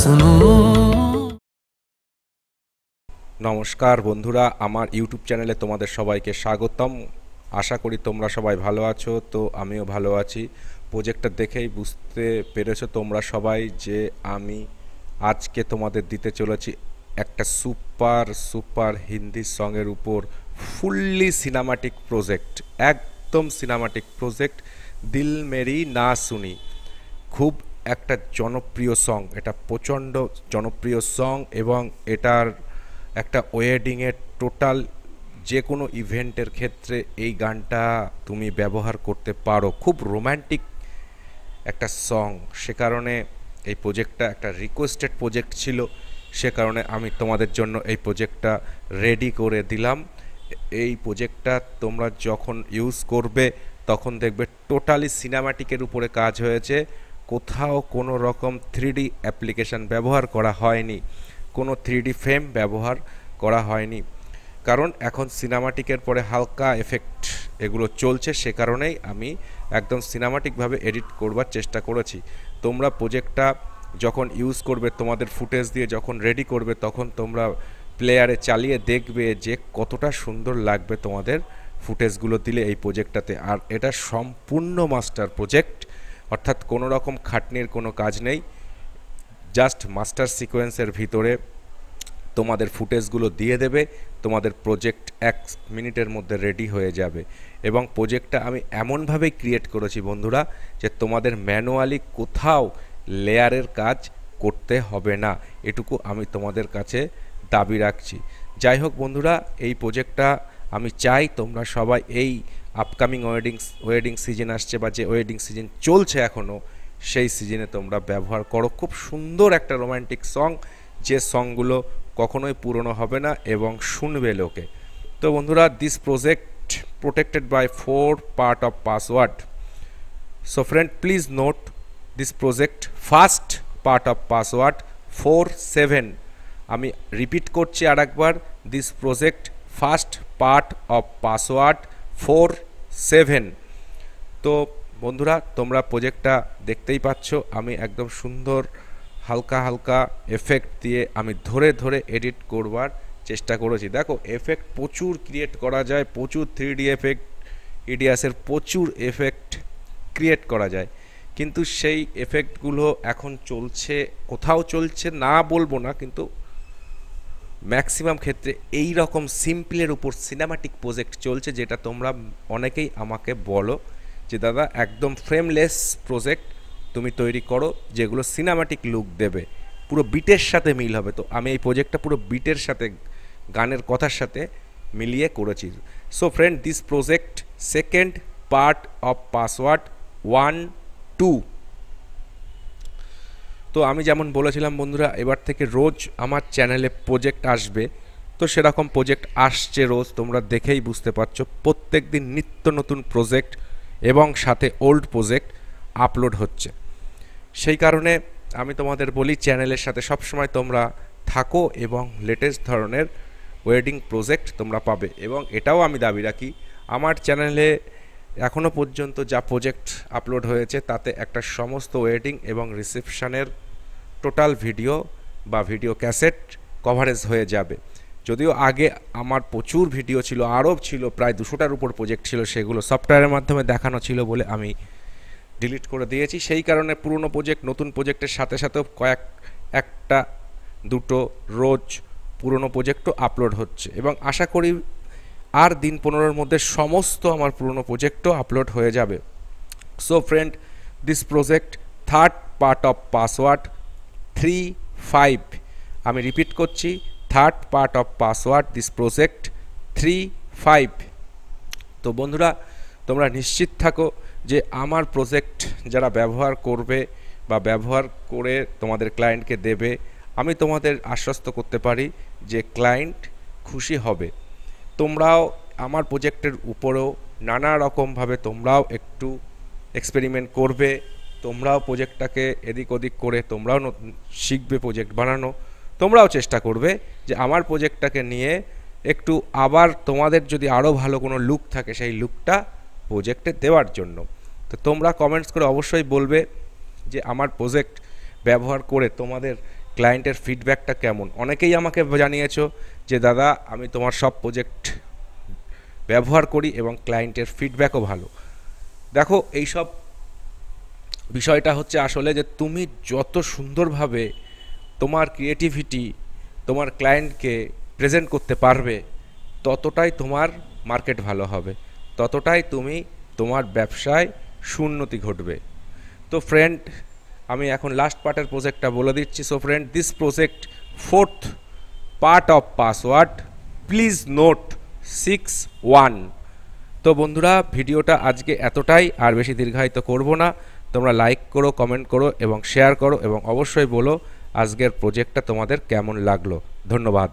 सुनो। নমস্কার বন্ধুরা, আমার ইউটিউব চ্যানেলে তোমাদের সবাইকে স্বাগতম। আশা করি তোমরা সবাই ভালো আছো। তো আমিও ভালো আছি। প্রজেক্টটা দেখেই বুঝতে পেরেছো তোমরা সবাই যে আমি আজকে তোমাদের দিতে চলেছি একটা সুপার হিন্দি সঙের উপর ফুললি সিনেমাটিক প্রজেক্ট, একদম সিনেমাটিক প্রজেক্ট, দিল মেরি না শুনি। খুব একটা জনপ্রিয় সং, এটা প্রচণ্ড জনপ্রিয় সং এবং এটার একটা ওয়েডিংয়ের টোটাল যে কোনো ইভেন্টের ক্ষেত্রে এই গানটা তুমি ব্যবহার করতে পারো। খুব রোম্যান্টিক একটা সং, সে কারণে এই প্রজেক্টটা একটা রিকোয়েস্টেড প্রজেক্ট ছিল, সে কারণে আমি তোমাদের জন্য এই প্রজেক্টটা রেডি করে দিলাম। এই প্রজেক্টটা তোমরা যখন ইউজ করবে তখন দেখবে টোটালি সিনেমাটিকের উপরে কাজ হয়েছে, কোথাও কোনো রকম 3D অ্যাপ্লিকেশান ব্যবহার করা হয়নি, কোনো 3D ফ্রেম ব্যবহার করা হয়নি, কারণ এখন সিনেমাটিকের পরে হালকা এফেক্ট এগুলো চলছে, সে কারণেই আমি একদম সিনেমাটিকভাবে এডিট করবার চেষ্টা করেছি। তোমরা প্রজেক্টটা যখন ইউজ করবে, তোমাদের ফুটেজ দিয়ে যখন রেডি করবে, তখন তোমরা প্লেয়ারে চালিয়ে দেখবে যে কতটা সুন্দর লাগবে তোমাদের ফুটেজগুলো দিলে এই প্রজেক্টটাতে। আর এটা সম্পূর্ণ মাস্টার প্রজেক্ট, অর্থাৎ কোনো রকম খাটনির কোনো কাজ নেই, জাস্ট মাস্টার সিকোয়েন্সের ভিতরে তোমাদের ফুটেজগুলো দিয়ে দেবে, তোমাদের প্রজেক্ট 1 মিনিটের মধ্যে রেডি হয়ে যাবে। এবং প্রজেক্টটা আমি এমনভাবেই ক্রিয়েট করেছি বন্ধুরা যে তোমাদের ম্যানুয়ালি কোথাও লেয়ারের কাজ করতে হবে না, এটুকু আমি তোমাদের কাছে দাবি রাখছি। যাই হোক বন্ধুরা, এই প্রজেক্টটা আমি চাই তোমরা সবাই এই আপকামিং ওয়েডিং সিজন আসছে বা যে ওয়েডিং সিজন চলছে এখনও, সেই সিজনে তোমরা ব্যবহার করো। খুব সুন্দর একটা রোম্যান্টিক সং, যে সংগুলো কখনোই পুরনো হবে না এবং শুনবে লোকে। তো বন্ধুরা, this project protected by 4 part of password. So friend, please note this project first part of password 47. আমি রিপিট করছি আরেকবার, this project first part of password 47। তো বন্ধুরা, তোমরা প্রজেক্টটা দেখতেই পাচ্ছ, আমি একদম সুন্দর হালকা হালকা এফেক্ট দিয়ে আমি ধরে ধরে এডিট করবার চেষ্টা করেছি। দেখো, এফেক্ট প্রচুর ক্রিয়েট করা যায়, প্রচুর 3D এফেক্ট, ইডিয়াসের প্রচুর এফেক্ট ক্রিয়েট করা যায়, কিন্তু সেই এফেক্টগুলো এখন চলছে, কোথাও চলছে না বলবো না, কিন্তু ম্যাক্সিমাম ক্ষেত্রে এই রকম সিম্পলের উপর সিনেমাটিক প্রজেক্ট চলছে, যেটা তোমরা অনেকেই আমাকে বলো যে দাদা একদম ফ্রেমলেস প্রজেক্ট তুমি তৈরি করো যেগুলো সিনেমাটিক লুক দেবে, পুরো বিটের সাথে মিল হবে। তো আমি এই প্রজেক্টটা পুরো বিটের সাথে, গানের কথার সাথে মিলিয়ে করেছি। So friend, this project second part of password 1, 2। তো আমি যেমন বলেছিলাম বন্ধুরা, এবার থেকে রোজ আমার চ্যানেলে প্রজেক্ট আসবে, তো সেরকম প্রজেক্ট আসছে রোজ, তোমরা দেখেই বুঝতে পারছো। প্রত্যেক দিন নিত্য নতুন প্রজেক্ট এবং সাথে ওল্ড প্রজেক্ট আপলোড হচ্ছে। সেই কারণে আমি তোমাদের বলি, চ্যানেলের সাথে সবসময় তোমরা থাকো এবং লেটেস্ট ধরনের ওয়েডিং প্রজেক্ট তোমরা পাবে। এবং এটাও আমি দাবি রাখি, আমার চ্যানেলে এখনও পর্যন্ত যা প্রজেক্ট আপলোড হয়েছে তাতে একটা সমস্ত ওয়েডিং এবং রিসেপশনের টোটাল ভিডিও বা ভিডিও ক্যাসেট কভারেজ হয়ে যাবে। যদিও আগে আমার প্রচুর ভিডিও ছিল, আরও ছিল, প্রায় 200টার উপর প্রজেক্ট ছিল, সেগুলো সফটওয়্যারের মাধ্যমে দেখানো ছিল বলে আমি ডিলিট করে দিয়েছি। সেই কারণে পুরনো প্রজেক্ট নতুন প্রজেক্টের সাথে সাথেও একটা দুটো রোজ পুরনো প্রজেক্টও আপলোড হচ্ছে, এবং আশা করি আর দিন 15-এর মধ্যে সমস্ত আমার পুরনো প্রজেক্টও আপলোড হয়ে যাবে। So friend, this project third part of password 3, 5। আমি রিপিট করছি, third part of password this project 3, 5। তো বন্ধুরা, তোমরা নিশ্চিত থাকো যে আমার প্রজেক্ট যারা ব্যবহার করবে বা ব্যবহার করে তোমাদের ক্লায়েন্টকে দেবে, আমি তোমাদের আশ্বস্ত করতে পারি যে ক্লায়েন্ট খুশি হবে। তোমরাও আমার প্রজেক্টের উপরেও নানা রকমভাবে তোমরাও একটু এক্সপেরিমেন্ট করবে, তোমরাও প্রজেক্টটাকে এদিক ওদিক করে তোমরাও শিখবে প্রজেক্ট বানানো, তোমরাও চেষ্টা করবে যে আমার প্রজেক্টটাকে নিয়ে একটু আবার তোমাদের যদি আরও ভালো কোনো লুক থাকে সেই লুকটা প্রজেক্টে দেওয়ার জন্য। তো তোমরা কমেন্টস করে অবশ্যই বলবে যে আমার প্রজেক্ট ব্যবহার করে তোমাদের ক্লায়েন্টের ফিডব্যাকটা কেমন। অনেকেই আমাকে জানিয়েছো যে দাদা আমি তোমার সব প্রজেক্ট ব্যবহার করি এবং ক্লায়েন্টের ফিডব্যাকও ভালো। দেখো এইসব বিষয়টা হচ্ছে আসলে যে তুমি যত সুন্দরভাবে তোমার ক্রিয়েটিভিটি তোমার ক্লায়েন্টকে প্রেজেন্ট করতে পারবে, ততটাই তোমার মার্কেট ভালো হবে, ততটাই তুমি তোমার ব্যবসায় সুন্নতি ঘটবে। তো ফ্রেন্ড, আমি এখন লাস্ট পার্টের প্রজেক্টটা বলে দিচ্ছি। So friend, this project fourth part of password, please note 6-1। তো বন্ধুরা, ভিডিওটা আজকে এতটাই, আর বেশি দীর্ঘায়িত করব না। তোমরা লাইক করো, কমেন্ট করো এবং শেয়ার করো, এবং অবশ্যই বলো আজকের প্রজেক্টটা তোমাদের কেমন লাগলো। ধন্যবাদ।